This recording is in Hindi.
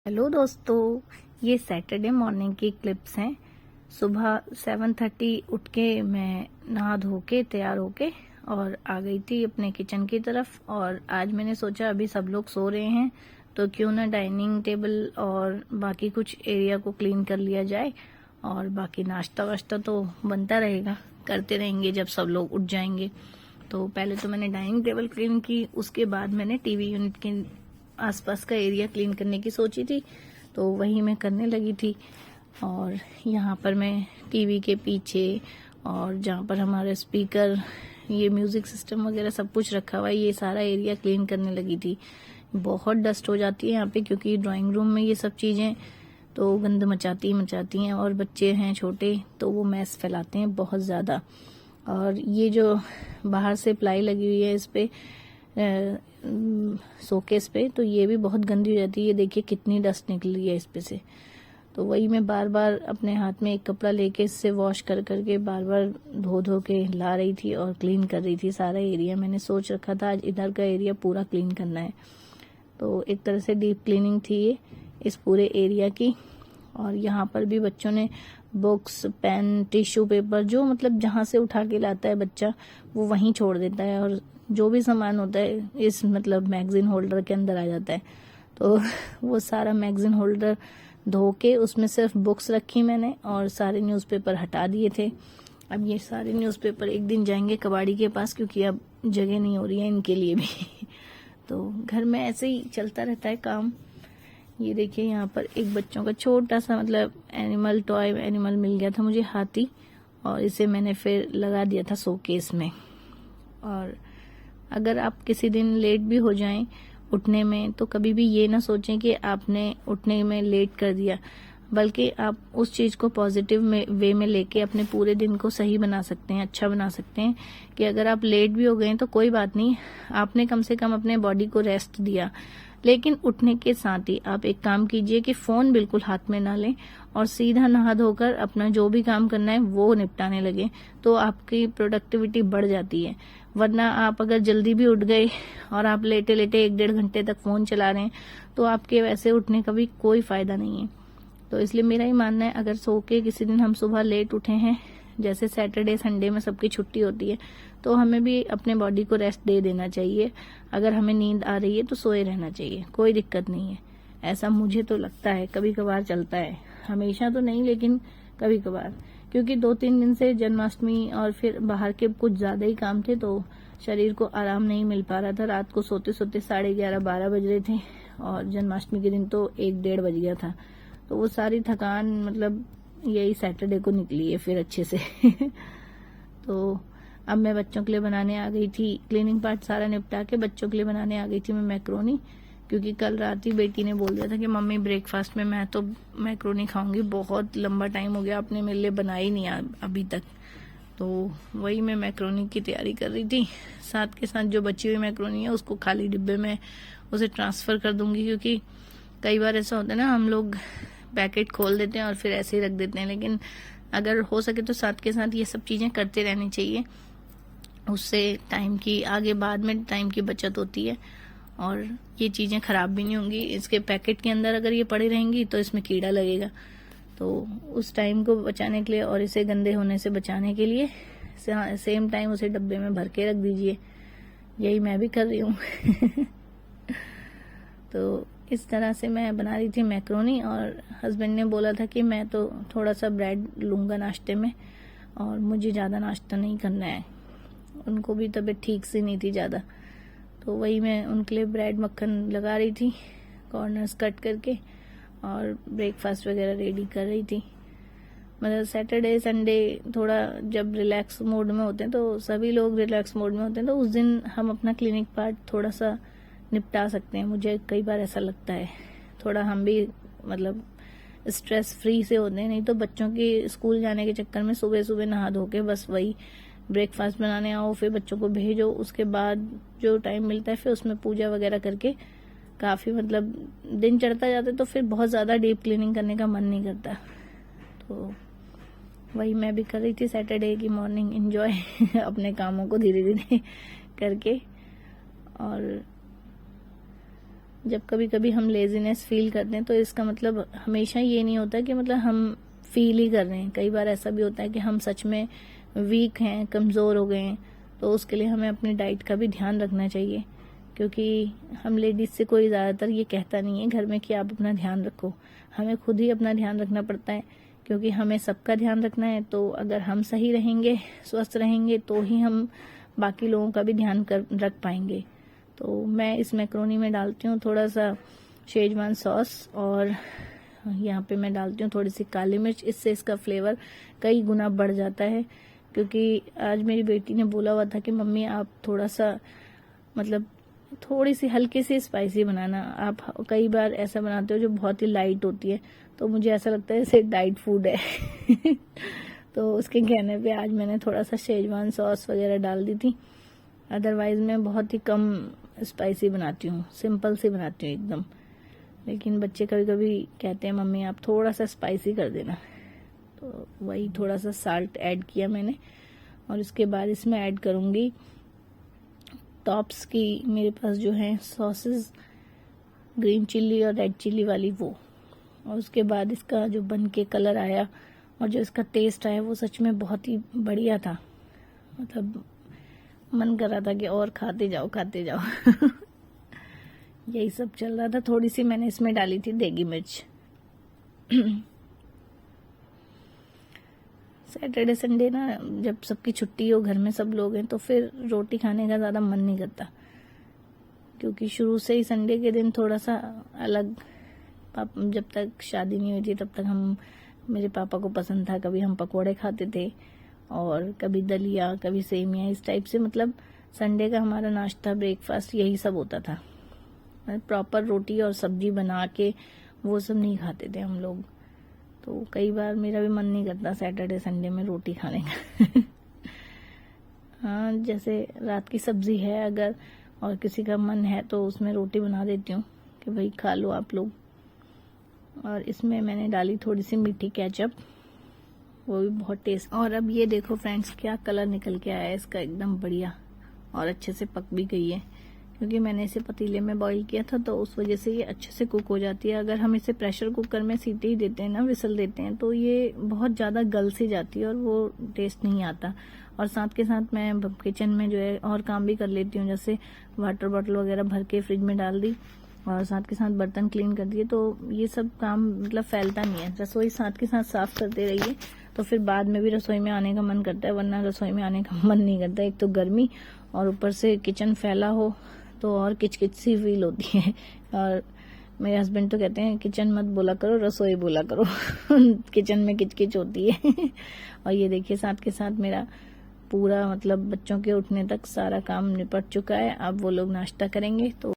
हेलो दोस्तों, ये सैटरडे मॉर्निंग की क्लिप्स हैं। सुबह 7:30 उठ के मैं नहा धो के तैयार होके और आ गई थी अपने किचन की तरफ। और आज मैंने सोचा अभी सब लोग सो रहे हैं तो क्यों ना डाइनिंग टेबल और बाकी कुछ एरिया को क्लीन कर लिया जाए। और बाकी नाश्ता वाश्ता तो बनता रहेगा, करते रहेंगे जब सब लोग उठ जाएंगे। तो पहले तो मैंने डाइनिंग टेबल क्लीन की, उसके बाद मैंने टीवी यूनिट के आसपास का एरिया क्लीन करने की सोची थी, तो वही मैं करने लगी थी। और यहाँ पर मैं टीवी के पीछे और जहाँ पर हमारे स्पीकर, ये म्यूजिक सिस्टम वगैरह सब कुछ रखा हुआ है, ये सारा एरिया क्लीन करने लगी थी। बहुत डस्ट हो जाती है यहाँ पे, क्योंकि ड्राइंग रूम में ये सब चीज़ें तो गंद मचाती हैं। और बच्चे हैं छोटे तो वो मैस फैलाते हैं बहुत ज़्यादा। और ये जो बाहर से प्लाई लगी हुई है इस पे शोकेस पे, तो ये भी बहुत गंदी हो जाती है। ये देखिए कितनी डस्ट निकली है इस पे से। तो वही मैं बार बार अपने हाथ में एक कपड़ा लेके इससे वॉश कर करके बार बार धो धो के ला रही थी और क्लीन कर रही थी सारा एरिया। मैंने सोच रखा था आज इधर का एरिया पूरा क्लीन करना है, तो एक तरह से डीप क्लीनिंग थी ये इस पूरे एरिया की। और यहाँ पर भी बच्चों ने बुक्स, पेन, टिश्यू पेपर, जो मतलब जहाँ से उठा के लाता है बच्चा वो वहीं छोड़ देता है। और जो भी सामान होता है इस मतलब मैगजीन होल्डर के अंदर आ जाता है। तो वो सारा मैगजीन होल्डर धो के उसमें सिर्फ बुक्स रखी मैंने और सारे न्यूज़पेपर हटा दिए थे। अब ये सारे न्यूज़पेपर एक दिन जाएंगे कबाड़ी के पास, क्योंकि अब जगह नहीं हो रही है इनके लिए भी। तो घर में ऐसे ही चलता रहता है काम। ये देखिए यहाँ पर एक बच्चों का छोटा सा मतलब एनिमल, टॉय एनिमल मिल गया था मुझे, हाथी, और इसे मैंने फिर लगा दिया था शोकेस में। और अगर आप किसी दिन लेट भी हो जाएं उठने में, तो कभी भी ये ना सोचें कि आपने उठने में लेट कर दिया, बल्कि आप उस चीज़ को पॉजिटिव वे में लेके अपने पूरे दिन को सही बना सकते हैं, अच्छा बना सकते हैं। कि अगर आप लेट भी हो गए तो कोई बात नहीं, आपने कम से कम अपने बॉडी को रेस्ट दिया। लेकिन उठने के साथ ही आप एक काम कीजिए कि फ़ोन बिल्कुल हाथ में ना लें और सीधा नहा धोकर अपना जो भी काम करना है वो निपटाने लगे, तो आपकी प्रोडक्टिविटी बढ़ जाती है। वरना आप अगर जल्दी भी उठ गए और आप लेटे लेटे 1-1.5 घंटे तक फ़ोन चला रहे हैं, तो आपके वैसे उठने का भी कोई फ़ायदा नहीं है। तो इसलिए मेरा ही मानना है, अगर सो के किसी दिन हम सुबह लेट उठे हैं, जैसे सैटरडे संडे में सबकी छुट्टी होती है, तो हमें भी अपने बॉडी को रेस्ट दे देना चाहिए। अगर हमें नींद आ रही है तो सोए रहना चाहिए, कोई दिक्कत नहीं है। ऐसा मुझे तो लगता है, कभी कभार चलता है, हमेशा तो नहीं लेकिन कभी कभार। क्योंकि 2-3 दिन से जन्माष्टमी और फिर बाहर के कुछ ज़्यादा ही काम थे, तो शरीर को आराम नहीं मिल पा रहा था। रात को सोते सोते 11:30-12 बज रहे थे और जन्माष्टमी के दिन तो 1-1:30 बज गया था। तो वो सारी थकान मतलब यही सैटरडे को निकली है फिर अच्छे से। तो अब मैं बच्चों के लिए बनाने आ गई थी, क्लीनिंग पार्ट सारा निपटा के बच्चों के लिए बनाने आ गई थी मैं मैक्रोनी। क्योंकि कल रात ही बेटी ने बोल दिया था कि मम्मी ब्रेकफास्ट में मैं तो मैक्रोनी खाऊंगी, बहुत लंबा टाइम हो गया आपने मेरे लिए बनाई नहीं अभी तक। तो वही मैं मैक्रोनी की तैयारी कर रही थी। साथ के साथ जो बची हुई मैक्रोनी है उसको खाली डिब्बे में उसे ट्रांसफ़र कर दूंगी। क्योंकि कई बार ऐसा होता है ना, हम लोग पैकेट खोल देते हैं और फिर ऐसे ही रख देते हैं, लेकिन अगर हो सके तो साथ के साथ ये सब चीज़ें करते रहनी चाहिए। उससे टाइम की आगे बाद में टाइम की बचत होती है और ये चीज़ें ख़राब भी नहीं होंगी। इसके पैकेट के अंदर अगर ये पड़ी रहेंगी तो इसमें कीड़ा लगेगा। तो उस टाइम को बचाने के लिए और इसे गंदे होने से बचाने के लिए सेम टाइम उसे डब्बे में भर के रख दीजिए। यही मैं भी कर रही हूँ। तो इस तरह से मैं बना रही थी मैक्रोनी। और हस्बैंड ने बोला था कि मैं तो थोड़ा सा ब्रेड लूँगा नाश्ते में, और मुझे ज़्यादा नाश्ता नहीं करना है। उनको भी तबीयत ठीक से नहीं थी ज़्यादा, तो वही मैं उनके लिए ब्रेड मक्खन लगा रही थी, कॉर्नर्स कट करके, और ब्रेकफास्ट वगैरह रेडी कर रही थी। मतलब सैटरडे संडे थोड़ा जब रिलैक्स मोड में होते हैं, तो सभी लोग रिलैक्स मोड में होते हैं, तो उस दिन हम अपना क्लिनिक पार्ट थोड़ा सा निपटा सकते हैं। मुझे कई बार ऐसा लगता है, थोड़ा हम भी मतलब स्ट्रेस फ्री से होते हैं। नहीं तो बच्चों के स्कूल जाने के चक्कर में सुबह सुबह नहा धो के बस वही ब्रेकफास्ट बनाने आओ, फिर बच्चों को भेजो, उसके बाद जो टाइम मिलता है फिर उसमें पूजा वगैरह करके काफ़ी मतलब दिन चढ़ता जाता है, तो फिर बहुत ज़्यादा डीप क्लीनिंग करने का मन नहीं करता। तो वही मैं भी कर रही थी सैटरडे की मॉर्निंग एंजॉय अपने कामों को धीरे धीरे करके। और जब कभी कभी हम लेजीनेस फील करते हैं तो इसका मतलब हमेशा ये नहीं होता कि मतलब हम फील ही कर रहे हैं। कई बार ऐसा भी होता है कि हम सच में वीक हैं, कमज़ोर हो गए हैं। तो उसके लिए हमें अपनी डाइट का भी ध्यान रखना चाहिए, क्योंकि हम लेडीज़ से कोई ज़्यादातर ये कहता नहीं है घर में कि आप अपना ध्यान रखो। हमें खुद ही अपना ध्यान रखना पड़ता है, क्योंकि हमें सबका ध्यान रखना है। तो अगर हम सही रहेंगे, स्वस्थ रहेंगे, तो ही हम बाकी लोगों का भी ध्यान रख पाएंगे। तो मैं इस मैक्रोनी में डालती हूँ थोड़ा सा शेजवान सॉस, और यहाँ पे मैं डालती हूँ थोड़ी सी काली मिर्च। इससे इसका फ्लेवर कई गुना बढ़ जाता है, क्योंकि आज मेरी बेटी ने बोला हुआ था कि मम्मी आप थोड़ा सा मतलब थोड़ी सी हल्की सी स्पाइसी बनाना। आप कई बार ऐसा बनाते हो जो बहुत ही लाइट होती है, तो मुझे ऐसा लगता है जैसे डाइट फूड है। तो उसके कहने पे आज मैंने थोड़ा सा शेजवान सॉस वगैरह डाल दी थी। अदरवाइज मैं बहुत ही कम स्पाइसी बनाती हूँ, सिंपल सी बनाती हूँ एकदम। लेकिन बच्चे कभी कभी कहते हैं मम्मी आप थोड़ा सा स्पाइसी कर देना, तो वही थोड़ा सा साल्ट ऐड किया मैंने। और इसके बाद इसमें ऐड करूँगी टॉप्स की मेरे पास जो है सॉसेस, ग्रीन चिल्ली और रेड चिल्ली वाली वो। और उसके बाद इसका जो बन के कलर आया और जो इसका टेस्ट आया वो सच में बहुत ही बढ़िया था। मतलब मन कर रहा था कि और खाते जाओ खाते जाओ। यही सब चल रहा था। थोड़ी सी मैंने इसमें डाली थी देगी मिर्च। सैटरडे संडे ना, जब सबकी छुट्टी हो, घर में सब लोग हैं, तो फिर रोटी खाने का ज़्यादा मन नहीं करता, क्योंकि शुरू से ही संडे के दिन थोड़ा सा अलग। जब तक शादी नहीं हुई थी तब तक मेरे पापा को पसंद था, कभी हम पकोड़े खाते थे और कभी दलिया, कभी सेमिया, इस टाइप से। मतलब संडे का हमारा नाश्ता, ब्रेकफास्ट यही सब होता था। प्रॉपर रोटी और सब्जी बना के वो सब नहीं खाते थे हम लोग। तो कई बार मेरा भी मन नहीं करता सैटरडे संडे में रोटी खाने का। हाँ, जैसे रात की सब्जी है अगर और किसी का मन है तो उसमें रोटी बना देती हूँ कि भाई खा लो आप लोग। और इसमें मैंने डाली थोड़ी सी मीठी केचप, वो भी बहुत टेस्ट। और अब ये देखो फ्रेंड्स, क्या कलर निकल के आया है इसका, एकदम बढ़िया। और अच्छे से पक भी गई है, क्योंकि मैंने इसे पतीले में बॉईल किया था, तो उस वजह से ये अच्छे से कुक हो जाती है। अगर हम इसे प्रेशर कुकर में सीटी ही देते हैं ना, विसल देते हैं, तो ये बहुत ज़्यादा गल सी जाती है और वो टेस्ट नहीं आता। और साथ के साथ मैं किचन में जो है और काम भी कर लेती हूँ, जैसे वाटर बॉटल वगैरह भर के फ्रिज में डाल दी और साथ के साथ बर्तन क्लीन कर दिए। तो ये सब काम मतलब फैलता नहीं है। रसोई साथ के साथ साफ करते रहिए, तो फिर बाद में भी रसोई में आने का मन करता है, वरना रसोई में आने का मन नहीं करता। एक तो गर्मी और ऊपर से किचन फैला हो तो और किचकिच सी फील होती है। और मेरे हस्बैंड तो कहते हैं किचन मत बोला करो, रसोई बोला करो। किचन में किचकिच होती है। और ये देखिए साथ के साथ मेरा पूरा मतलब बच्चों के उठने तक सारा काम निपट चुका है। अब वो लोग नाश्ता करेंगे तो